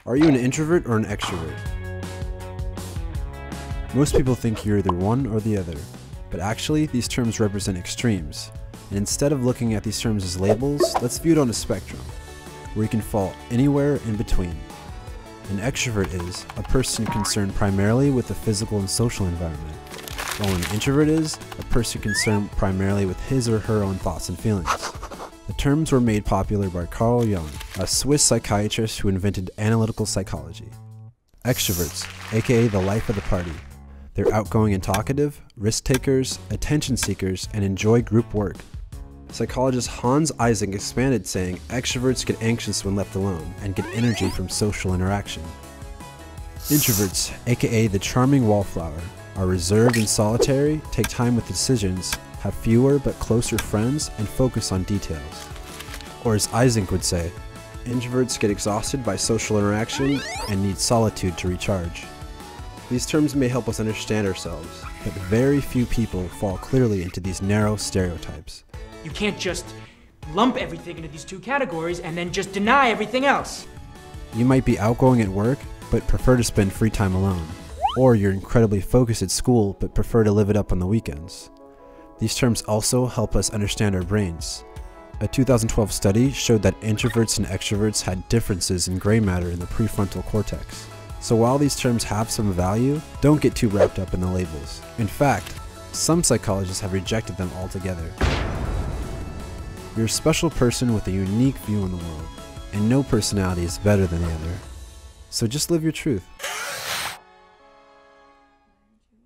Are you an introvert or an extrovert? Most people think you're either one or the other, but actually these terms represent extremes. And instead of looking at these terms as labels, let's view it on a spectrum, where you can fall anywhere in between. An extrovert is a person concerned primarily with the physical and social environment, while an introvert is a person concerned primarily with his or her own thoughts and feelings. The terms were made popular by Carl Jung, a Swiss psychiatrist who invented analytical psychology. Extroverts, aka the life of the party. They're outgoing and talkative, risk takers, attention seekers, and enjoy group work. Psychologist Hans Eysenck expanded, saying extroverts get anxious when left alone and get energy from social interaction. Introverts, aka the charming wallflower, are reserved and solitary, take time with decisions, have fewer but closer friends, and focus on details. Or as Eysenck would say, introverts get exhausted by social interaction and need solitude to recharge. These terms may help us understand ourselves, but very few people fall clearly into these narrow stereotypes. You can't just lump everything into these two categories and then just deny everything else. You might be outgoing at work, but prefer to spend free time alone. Or you're incredibly focused at school, but prefer to live it up on the weekends. These terms also help us understand our brains. A 2012 study showed that introverts and extroverts had differences in gray matter in the prefrontal cortex. So while these terms have some value, don't get too wrapped up in the labels. In fact, some psychologists have rejected them altogether. You're a special person with a unique view on the world, and no personality is better than the other. So just live your truth.